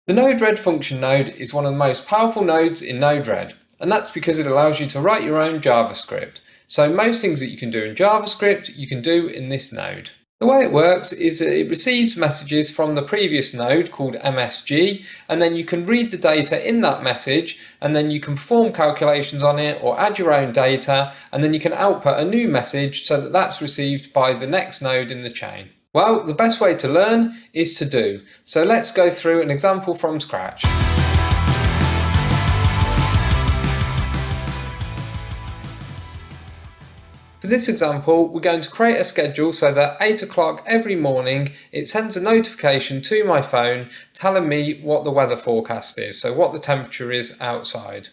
The nodered function node is one of the most powerful nodes in nodered, and that's because it allows you to write your own JavaScript. So most things that you can do in JavaScript, you can do in this node. The way it works is that it receives messages from the previous node called MSG, and then you can read the data in that message, and then you can perform calculations on it or add your own data, and then you can output a new message so that that's received by the next node in the chain. Well, the best way to learn is to do. So let's go through an example from scratch. For this example, we're going to create a schedule so that 8 o'clock every morning it sends a notification to my phone telling me what the weather forecast is, so what the temperature is outside.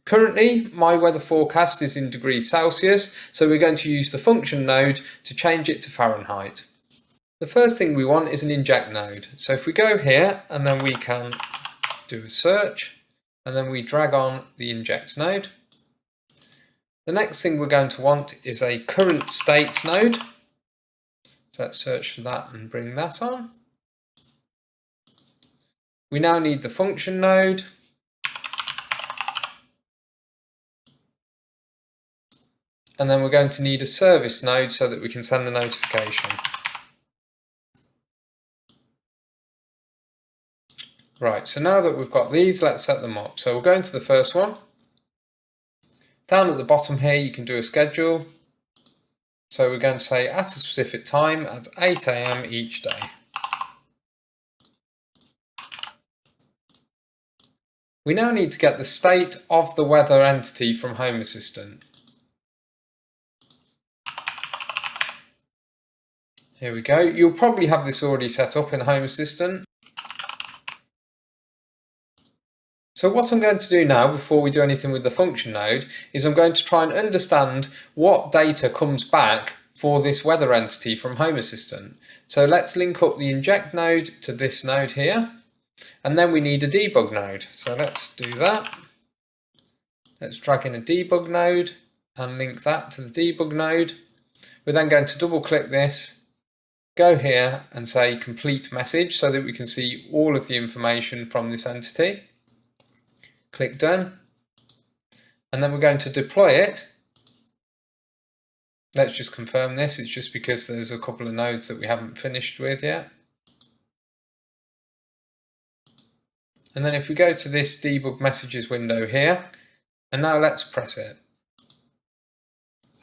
Currently, my weather forecast is in degrees Celsius, so we're going to use the function node to change it to Fahrenheit. The first thing we want is an inject node. So if we go here and then we can do a search and then we drag on the inject node. The next thing we're going to want is a current state node. So let's search for that and bring that on. We now need the function node. And then we're going to need a service node so that we can send the notification. Right, so now that we've got these, let's set them up. So we'll go into the first one. Down at the bottom here, you can do a schedule. So we're going to say at a specific time at 8 AM each day. We now need to get the state of the weather entity from Home Assistant. Here we go. You'll probably have this already set up in Home Assistant. So what I'm going to do now, before we do anything with the function node, is I'm going to try and understand what data comes back for this weather entity from Home Assistant. So let's link up the inject node to this node here, and then we need a debug node. So let's do that. Let's drag in a debug node and link that to the debug node. We're then going to double click this, go here and say complete message so that we can see all of the information from this entity. Click done, and then we're going to deploy it. Let's just confirm this, it's just because there's a couple of nodes that we haven't finished with yet. And then if we go to this debug messages window here, and now let's press it.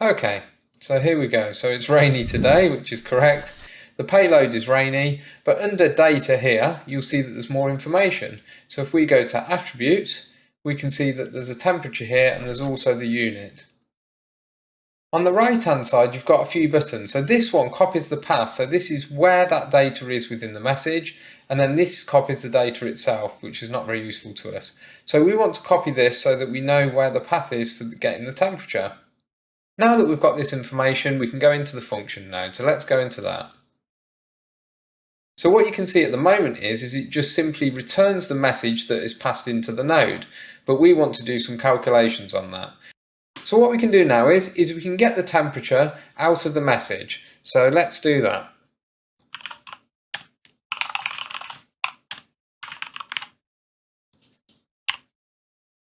Okay, so here we go. So it's rainy today, which is correct. The payload is rainy, but under data here, you'll see that there's more information. So if we go to attributes, we can see that there's a temperature here and there's also the unit. On the right hand side you've got a few buttons. So this one copies the path, so this is where that data is within the message, and then this copies the data itself, which is not very useful to us. So we want to copy this so that we know where the path is for getting the temperature. Now that we've got this information, we can go into the function node, so let's go into that. So what you can see at the moment is it just simply returns the message that is passed into the node, but we want to do some calculations on that. So what we can do now is we can get the temperature out of the message. So let's do that.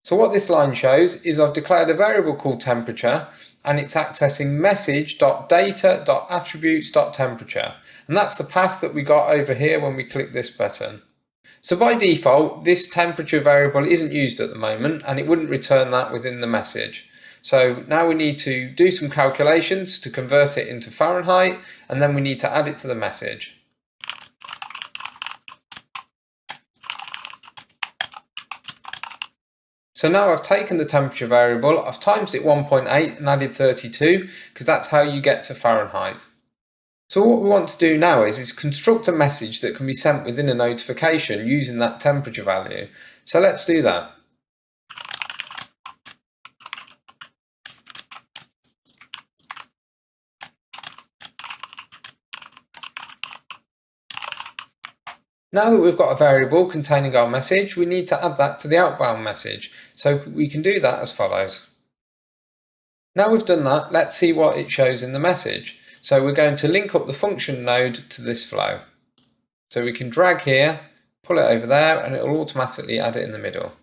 So what this line shows is I've declared a variable called temperature, and it's accessing message.data.attributes.temperature. And that's the path that we got over here when we click this button. So by default, this temperature variable isn't used at the moment, and it wouldn't return that within the message. So now we need to do some calculations to convert it into Fahrenheit, and then we need to add it to the message. So now I've taken the temperature variable, I've times it 1.8 and added 32, because that's how you get to Fahrenheit. So what we want to do now is construct a message that can be sent within a notification using that temperature value. So let's do that. Now that we've got a variable containing our message, we need to add that to the outbound message. So we can do that as follows. Now we've done that, let's see what it shows in the message. So we're going to link up the function node to this flow. So we can drag here, pull it over there, and it will automatically add it in the middle.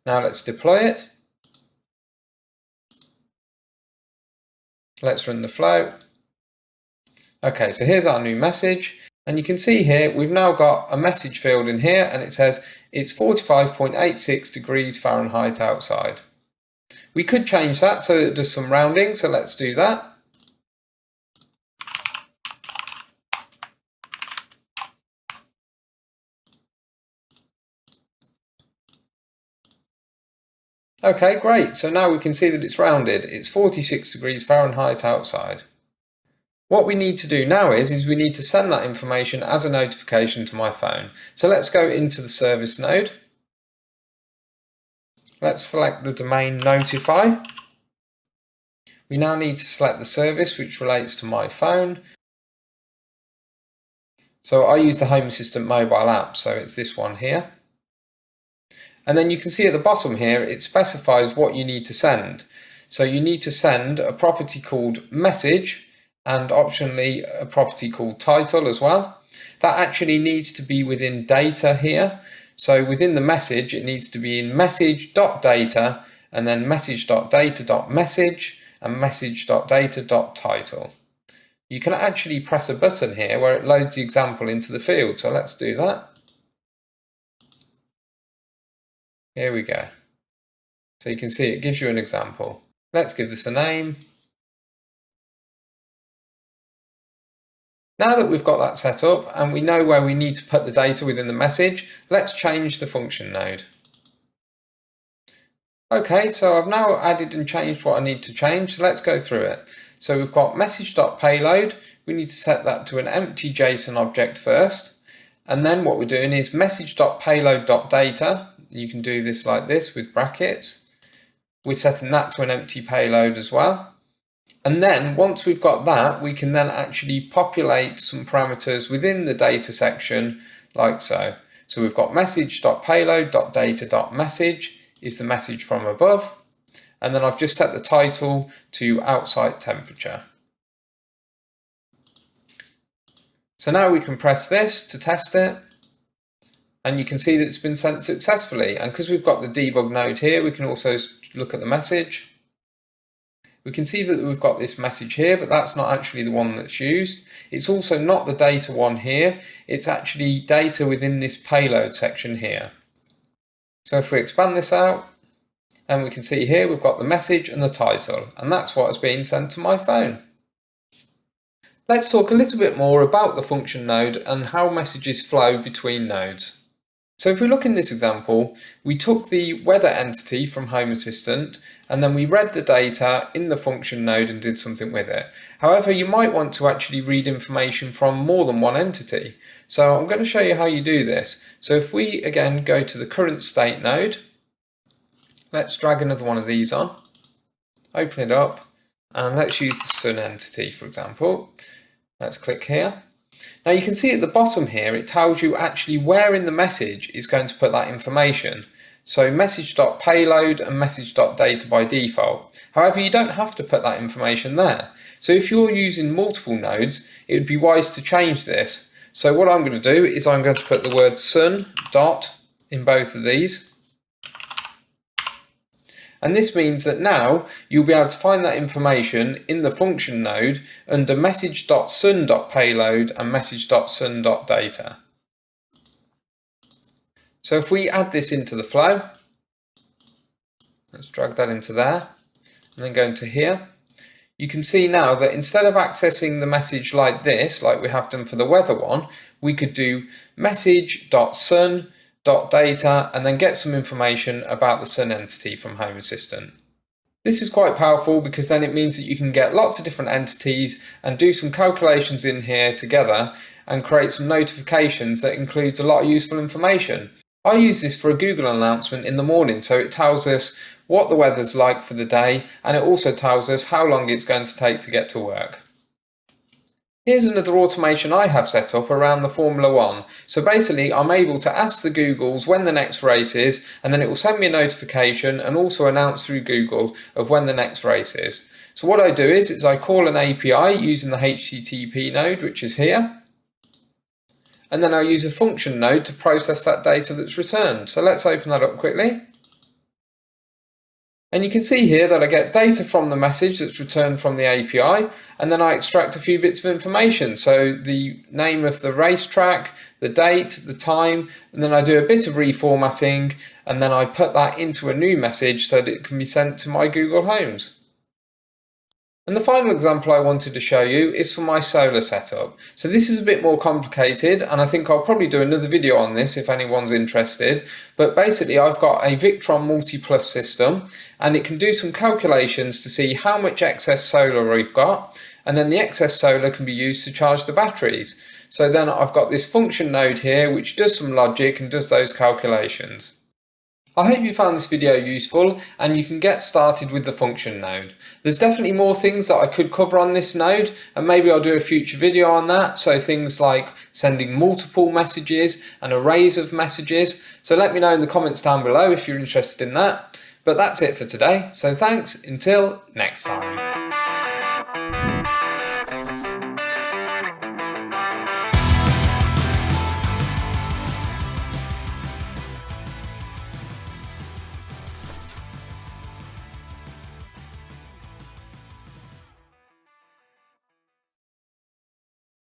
Now let's deploy it. Let's run the flow. Okay, so here's our new message, and you can see here we've now got a message field in here, and it says it's 45.86 degrees Fahrenheit outside. We could change that so it does some rounding, so let's do that. Okay, great, so now we can see that it's rounded. It's 46 degrees Fahrenheit outside. What we need to do now is we need to send that information as a notification to my phone. So let's go into the service node. Let's select the domain notify. We now need to select the service which relates to my phone. So I use the Home Assistant mobile app, so it's this one here. And then you can see at the bottom here, it specifies what you need to send. So you need to send a property called message, and optionally a property called title as well. That actually needs to be within data here. So within the message, it needs to be in message.data and then message.data.message and message.data.title. You can actually press a button here where it loads the example into the field. So let's do that. Here we go. So you can see it gives you an example. Let's give this a name. Now that we've got that set up and we know where we need to put the data within the message, let's change the function node. Okay, so I've now added and changed what I need to change, so let's go through it. So we've got message.payload, we need to set that to an empty JSON object first, and then what we're doing is message.payload.data, you can do this like this with brackets, we're setting that to an empty payload as well. And then once we've got that, we can then actually populate some parameters within the data section like so. So we've got message.payload.data.message is the message from above. And then I've just set the title to outside temperature. So now we can press this to test it. And you can see that it's been sent successfully. And because we've got the debug node here, we can also look at the message. We can see that we've got this message here, but that's not actually the one that's used. It's also not the data one here. It's actually data within this payload section here. So if we expand this out, and we can see here we've got the message and the title, and that's what has been sent to my phone. Let's talk a little bit more about the function node and how messages flow between nodes. So if we look in this example, we took the weather entity from Home Assistant and then we read the data in the function node and did something with it. However, you might want to actually read information from more than one entity. So I'm going to show you how you do this. So if we again go to the current state node, let's drag another one of these on, open it up, and let's use the sun entity for example. Let's click here. Now you can see at the bottom here it tells you actually where in the message is going to put that information. So message.payload and message.data by default. However, you don't have to put that information there. So if you're using multiple nodes, it would be wise to change this. So what I'm going to do is I'm going to put the word sun dot in both of these. And this means that now you'll be able to find that information in the function node under message.sun.payload and message.sun.data. So if we add this into the flow, let's drag that into there, and then go into here, you can see now that instead of accessing the message like this, like we have done for the weather one, we could do message.sun.data and then get some information about the sun entity from Home Assistant. This is quite powerful because then it means that you can get lots of different entities and do some calculations in here together and create some notifications that includes a lot of useful information. I use this for a Google announcement in the morning, so it tells us what the weather's like for the day and it also tells us how long it's going to take to get to work. Here's another automation I have set up around the Formula 1. So basically I'm able to ask the Googles when the next race is, and then it will send me a notification and also announce through Google of when the next race is. So what I do is I call an API using the HTTP node, which is here. and then I'll use a function node to process that data that's returned. So let's open that up quickly. And you can see here that I get data from the message that's returned from the API, and then I extract a few bits of information. So the name of the racetrack, the date, the time, and then I do a bit of reformatting, and then I put that into a new message so that it can be sent to my Google Homes. And the final example I wanted to show you is for my solar setup. So this is a bit more complicated, and I think I'll probably do another video on this if anyone's interested. But basically I've got a Victron Multiplus system, and it can do some calculations to see how much excess solar we've got, and then the excess solar can be used to charge the batteries. So then I've got this function node here which does some logic and does those calculations. I hope you found this video useful and you can get started with the function node. There's definitely more things that I could cover on this node, and maybe I'll do a future video on that. So things like sending multiple messages and arrays of messages. So let me know in the comments down below if you're interested in that. But that's it for today. So thanks, until next time.